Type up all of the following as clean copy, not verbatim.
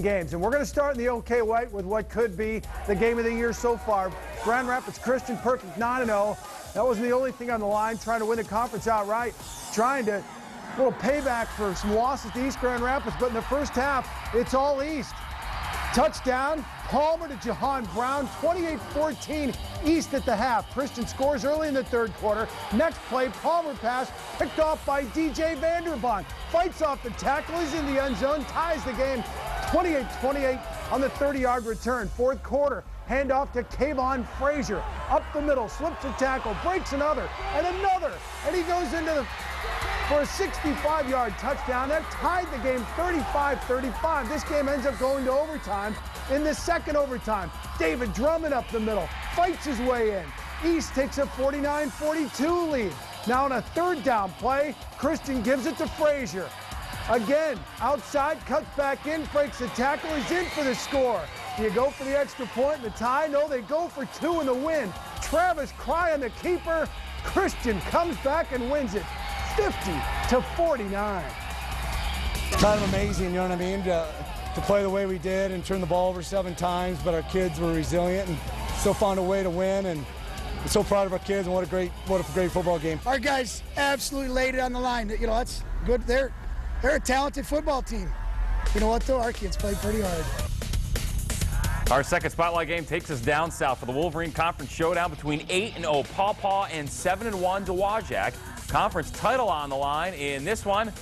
games, and we're going to start in the OK White with what could be the game of the year so far. Grand Rapids Christian perfect 9-0. That wasn't the only thing on the line, trying to win the conference outright, trying to little payback for some losses to East Grand Rapids, but in the first half, it's all East. Touchdown, Palmer to Jahan Brown, 28-14 East at the half. Christian scores early in the third quarter. Next play, Palmer pass, picked off by DJ Vanderbond. Fights off the tackle, he's in the end zone, ties the game 28-28 on the 30-yard return. Fourth quarter, handoff to Kayvon Frazier. Up the middle, slips a tackle, breaks another, and he goes into for a 65-yard touchdown. That tied the game 35-35. This game ends up going to overtime. In the second overtime, David Drummond up the middle, fights his way in. East takes a 49-42 lead. Now on a third down play, Christian gives it to Frazier. Again, outside, cuts back in, breaks the tackle, he's in for the score. Do you go for the extra point and the tie? No, they go for two in the win. Travis Cry on the keeper. Christian comes back and wins it 50-49. Kind of amazing, you know what I mean, to play the way we did and turn the ball over 7 times, but our kids were resilient and still found a way to win. And I'm so proud of our kids, and what a great football game. Our guys absolutely laid it on the line. You know, that's good. They're a talented football team. You know what, though? Our kids played pretty hard. Our second spotlight game takes us down south for the Wolverine Conference showdown between 8-0 Paw Paw and 7-1 Dowagiac. Conference title on the line in this one.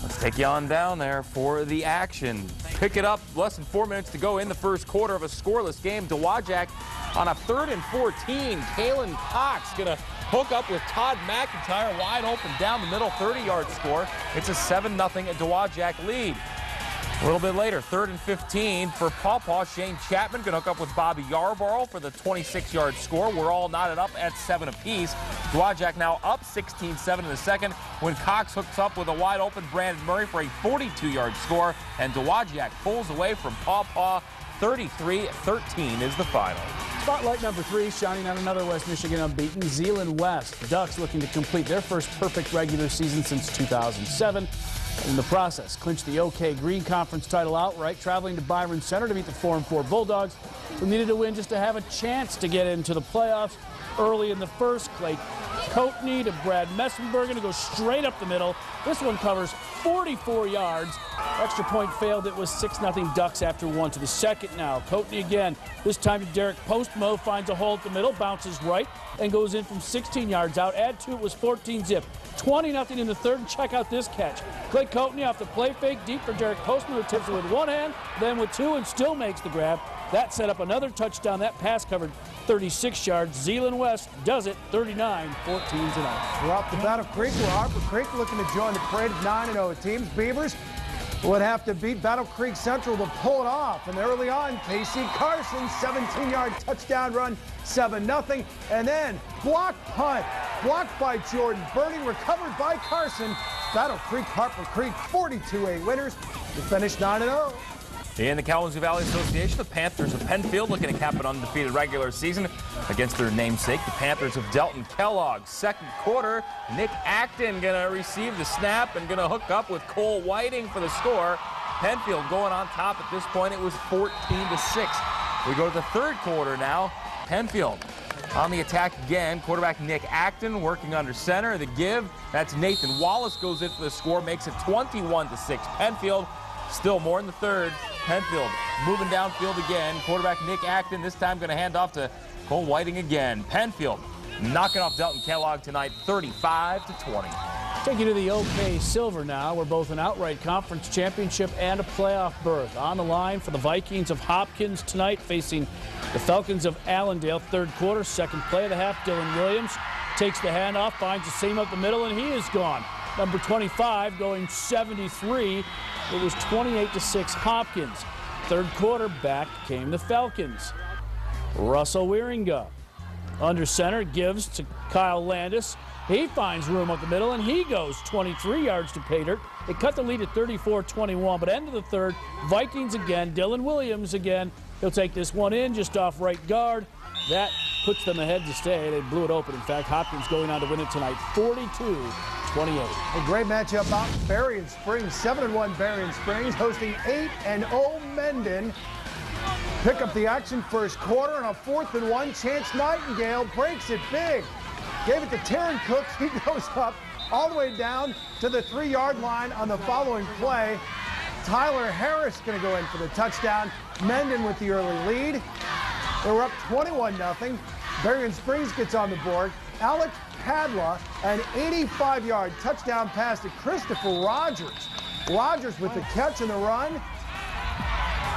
Let's take you on down there for the action. Pick it up, less than 4 minutes to go in the first quarter of a scoreless game. Dowagiac on a 3rd and 14. Kalen Cox gonna hook up with Todd McIntyre wide open down the middle, 30-yard score. It's a 7-0 Dowagiac lead. A little bit later, 3rd and 15 for Paw Paw. Shane Chapman going to hook up with Bobby Yarborough for the 26-yard score. We're all knotted up at 7 apiece. Dowagiac now up 16-7 in the second when Cox hooks up with a wide-open Brandon Murray for a 42-yard score. And Dowagiac pulls away from Paw Paw. 33-13 is the final. Spotlight number 3, shining on another West Michigan unbeaten, Zeeland West. Ducks looking to complete their first perfect regular season since 2007. In the process, clinched the OK Green Conference title outright, traveling to Byron Center to meet the 4-4 Bulldogs, who needed a win just to have a chance to get into the playoffs. Early in the first, Clay Coatney to Brad Messenbergen to go straight up the middle. This one covers 44 yards. Extra point failed. It was 6-0 Ducks after 1 to the second now. Coatney again, this time to Derek Postmo, finds a hole at the middle, bounces right, and goes in from 16 yards out. Add to it was 14-zip. 20-0 in the third, and check out this catch. Clay Coatney off the play fake, deep for Derek Postmo, who tips it with one hand, then with two, and still makes the grab. That set up another touchdown. That pass covered 36 yards. Zeeland West does it 39-14 tonight. We're off to Battle Creek, where Harper Creek looking to join the parade of 9-0 teams. Beavers would have to beat Battle Creek Central to pull it off. And early on, Casey Carson, 17-yard touchdown run, 7-0. And then block punt, blocked by Jordan Burning, recovered by Carson. Battle Creek, Harper Creek, 42-8 winners to finish 9-0. In the Kalamazoo Valley Association, the Panthers of Pennfield looking to cap an undefeated regular season against their namesake, the Panthers of Delton. Kellogg, second quarter, Nick Acton going to receive the snap and going to hook up with Cole Whiting for the score. Pennfield going on top at this point. It was 14-6. We go to the third quarter now. Pennfield on the attack again. Quarterback Nick Acton working under center. The give, that's Nathan Wallace goes in for the score, makes it 21-6. Pennfield still more in the third. Pennfield moving downfield again. Quarterback Nick Acton this time going to hand off to Cole Whiting again. Pennfield knocking off Delton Kellogg tonight 35-20. Take you to the OK Silver now, where both an outright conference championship and a playoff berth. On the line for the Vikings of Hopkins tonight, facing the Falcons of Allendale. Third quarter, second play of the half, Dylan Williams takes the handoff, finds the seam up the middle, and he is gone. Number 25 going 73. It was 28-6 Hopkins. Third quarter, back came the Falcons. Russell Wieringa under center, gives to Kyle Landis. He finds room up the middle, and he goes 23 yards to pay dirt. They cut the lead at 34-21, but end of the third, Vikings again, Dylan Williams again. He'll take this one in just off right guard. That puts them ahead to stay. They blew it open. In fact, Hopkins going on to win it tonight 42-21. 28. A great matchup out in Berrien Springs. 7-1 Berrien Springs hosting 8-0 Mendon. Pick up the action first quarter on a 4th and 1. Chance Nightingale breaks it big. Gave it to Taryn Cook. He goes up all the way down to the 3-yard line on the following play. Tyler Harris going to go in for the touchdown. Mendon with the early lead. They were up 21-0. Berrien Springs gets on the board. Alec Padla, an 85-yard touchdown pass to Christopher Rogers. Rogers with the catch and the run.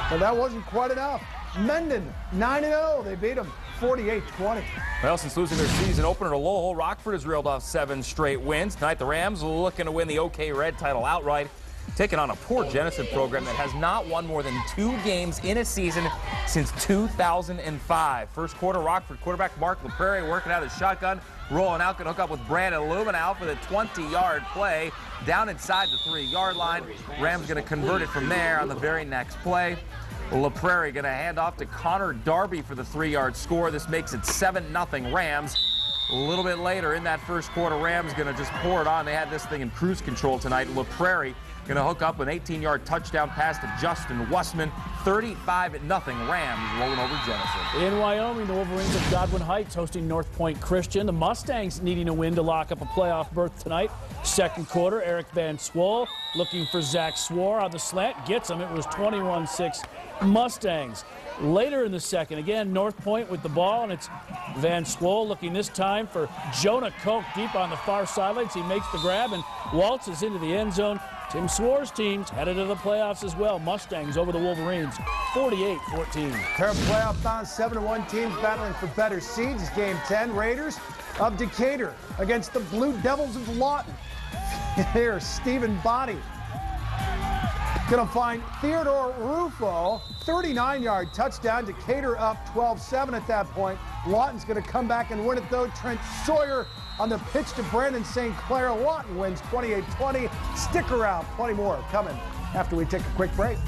But that wasn't quite enough. Mendon, 9-0. They beat them 48-20. Well, since losing their season opener to Lowell, Rockford has reeled off 7 straight wins. Tonight, the Rams are looking to win the OK Red title outright, taking on a poor Jenison program that has not won more than 2 games in a season since 2005. First quarter, Rockford quarterback Mark LaPrairie working out his shotgun, rolling out, going to hook up with Brandon Lumenow for the 20-yard play down inside the 3-yard line. Rams going to convert it from there on the very next play. LaPrairie going to hand off to Connor Darby for the 3-yard score. This makes it 7-0 Rams. A little bit later in that first quarter, Rams going to just pour it on. They had this thing in cruise control tonight. LaPrairie going to hook up an 18-yard touchdown pass to Justin Wussman. 35-0 Rams rolling over Jenison. In Wyoming, the Wolverines of Godwin Heights hosting North Point Christian. The Mustangs needing a win to lock up a playoff berth tonight. Second quarter, Eric Van Swol looking for Zach Swore on the slant. Gets him. It was 21-6 Mustangs. Later in the second, again, North Point with the ball, and it's Van Swol looking this time for Jonah Koch deep on the far sidelines. He makes the grab and waltzes into the end zone. Tim Sware's team's headed to the playoffs as well. Mustangs over the Wolverines, 48-14. Pair of playoff-bound 7-1 teams battling for better seeds. It's Game 10. Raiders of Decatur against the Blue Devils of Lawton. Here's Stephen Body. Going to find Theodore Rufo, 39-yard touchdown. Decatur up 12-7 at that point. Lawton's going to come back and win it, though. Trent Sawyer on the pitch to Brandon St. Clair. Lawton wins 28-20. Stick around. Plenty more coming after we take a quick break.